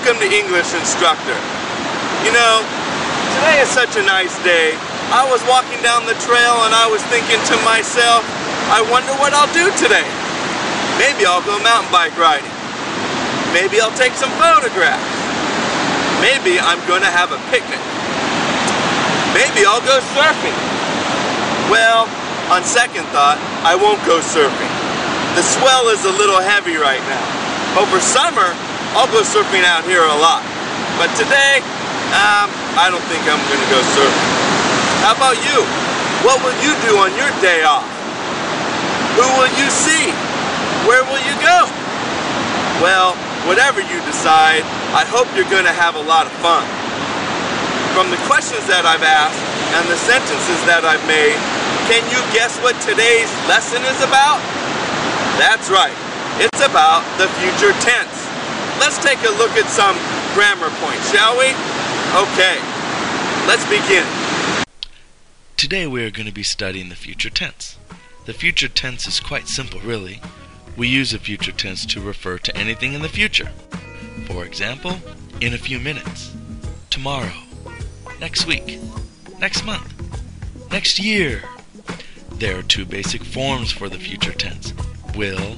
Welcome to English Instructor. You know, today is such a nice day. I was walking down the trail and I was thinking to myself, I wonder what I'll do today. Maybe I'll go mountain bike riding. Maybe I'll take some photographs. Maybe I'm going to have a picnic. Maybe I'll go surfing. Well, on second thought, I won't go surfing. The swell is a little heavy right now. Over summer, I'll go surfing out here a lot. But today, I don't think I'm going to go surfing. How about you? What will you do on your day off? Who will you see? Where will you go? Well, whatever you decide, I hope you're going to have a lot of fun. From the questions that I've asked and the sentences that I've made, can you guess what today's lesson is about? That's right. It's about the future tense. Let's take a look at some grammar points, shall we? Okay, let's begin. Today we are going to be studying the future tense. The future tense is quite simple, really. We use the future tense to refer to anything in the future. For example, in a few minutes, tomorrow, next week, next month, next year. There are two basic forms for the future tense, will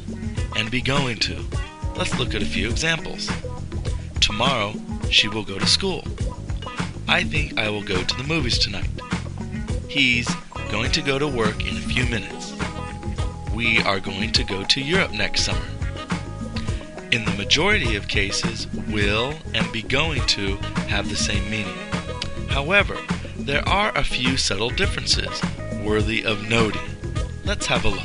and be going to. Let's look at a few examples. Tomorrow, she will go to school. I think I will go to the movies tonight. He's going to go to work in a few minutes. We are going to go to Europe next summer. In the majority of cases, will and be going to have the same meaning. However, there are a few subtle differences worthy of noting. Let's have a look.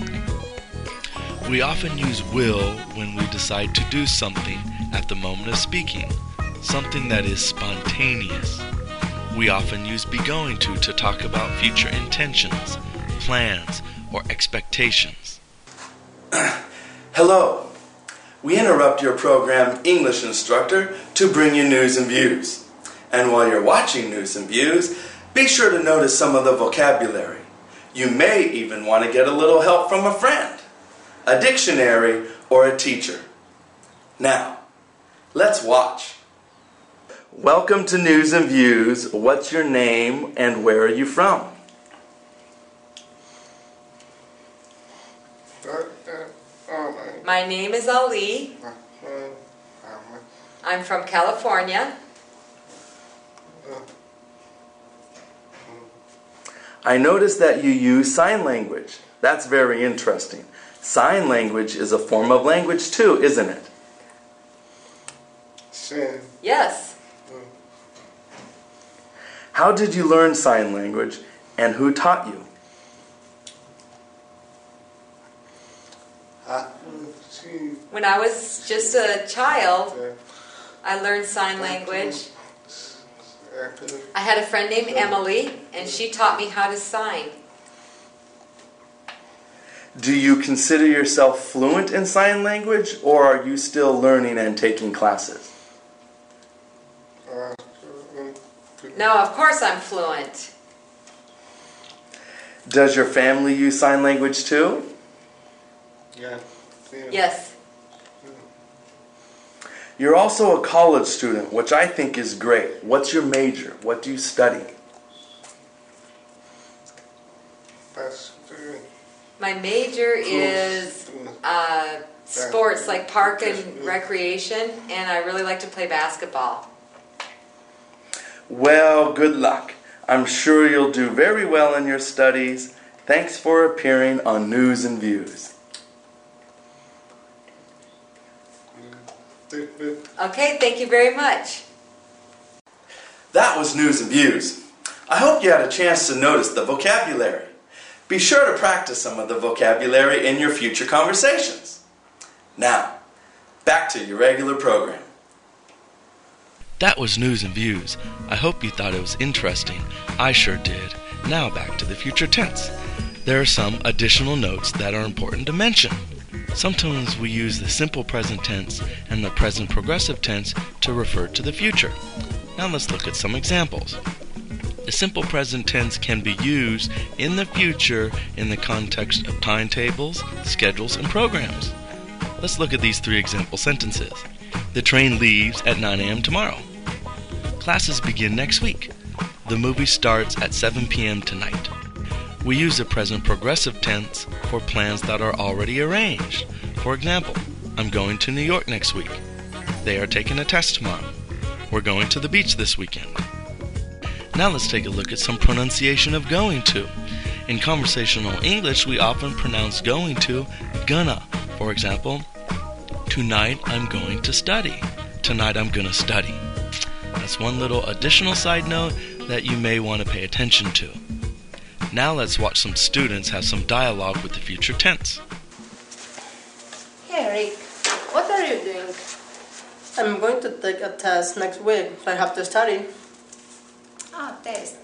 We often use will when we decide to do something at the moment of speaking, something that is spontaneous. We often use be going to talk about future intentions, plans, or expectations. Hello. We interrupt your program, English Instructor, to bring you news and views. And while you're watching news and views, be sure to notice some of the vocabulary. You may even want to get a little help from a friend, a dictionary, or a teacher. Now, let's watch. Welcome to News and Views. What's your name and where are you from? My name is Ali. I'm from California. I noticed that you use sign language. That's very interesting. Sign language is a form of language too, isn't it? Yes. How did you learn sign language and who taught you? When I was just a child, I learned sign language. I had a friend named Emily, and she taught me how to sign. Do you consider yourself fluent in sign language, or are you still learning and taking classes? No, of course I'm fluent. Does your family use sign language too? Yes. You're also a college student, which I think is great. What's your major? What do you study? My major is sports, like park and recreation, and I really like to play basketball. Well, good luck. I'm sure you'll do very well in your studies. Thanks for appearing on News and Views. Okay, thank you very much. That was News and Views. I hope you had a chance to notice the vocabulary. Be sure to practice some of the vocabulary in your future conversations. Now, back to your regular program. That was News and Views. I hope you thought it was interesting. I sure did. Now back to the future tense. There are some additional notes that are important to mention. Sometimes we use the simple present tense and the present progressive tense to refer to the future. Now let's look at some examples. The simple present tense can be used in the future in the context of timetables, schedules, and programs. Let's look at these three example sentences. The train leaves at 9 a.m. tomorrow. Classes begin next week. The movie starts at 7 p.m. tonight. We use the present progressive tense for plans that are already arranged. For example, I'm going to New York next week. They are taking a test tomorrow. We're going to the beach this weekend. Now let's take a look at some pronunciation of going to. In conversational English, we often pronounce going to gonna. For example, tonight I'm going to study. Tonight I'm gonna study. That's one little additional side note that you may want to pay attention to. Now let's watch some students have some dialogue with the future tense. Hey Rick, what are you doing? I'm going to take a test next week, so I have to study. Test.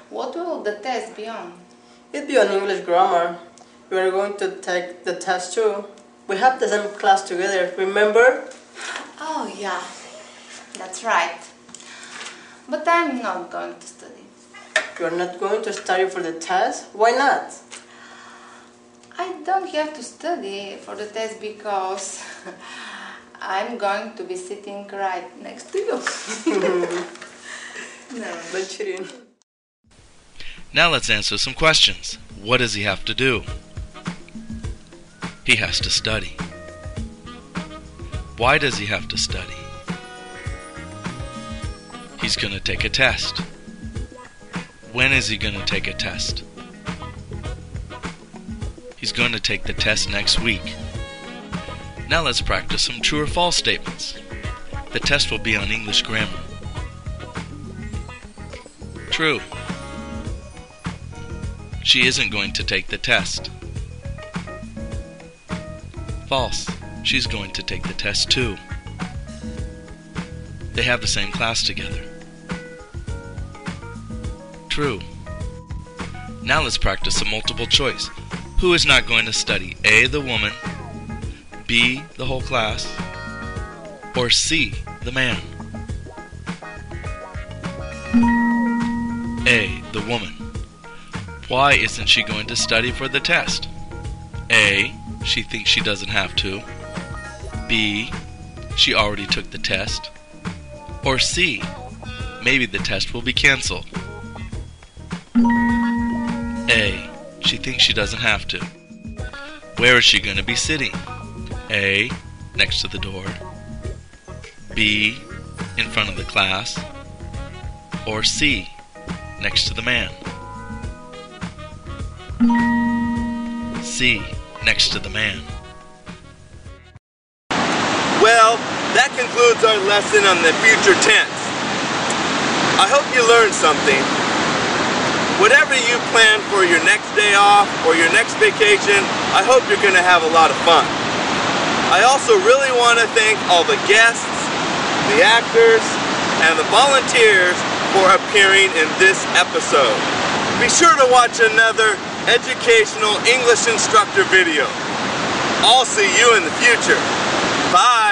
What will the test be on? It'll be on English grammar. We are going to take the test too. We have the same class together, remember? Oh yeah, that's right. But I'm not going to study. You're not going to study for the test? Why not? I don't have to study for the test because I'm going to be sitting right next to you. No, but cheating. Now let's answer some questions. What does he have to do? He has to study. Why does he have to study? He's going to take a test. When is he going to take a test? He's going to take the test next week. Now let's practice some true or false statements. The test will be on English grammar. True. She isn't going to take the test. False. She's going to take the test too. They have the same class together. True. Now let's practice some multiple choice. Who is not going to study? A, the woman, B, the whole class, or C, the man? A, the woman. Why isn't she going to study for the test? A, she thinks she doesn't have to. B, she already took the test. Or C, maybe the test will be canceled. A, she thinks she doesn't have to. Where is she going to be sitting? A, next to the door. B, in front of the class. Or C, next to the man. C, next to the man. Well, that concludes our lesson on the future tense. I hope you learned something. Whatever you plan for your next day off or your next vacation, I hope you're going to have a lot of fun. I also really want to thank all the guests, the actors, and the volunteers for appearing in this episode. Be sure to watch another educational English instructor video. I'll see you in the future. Bye!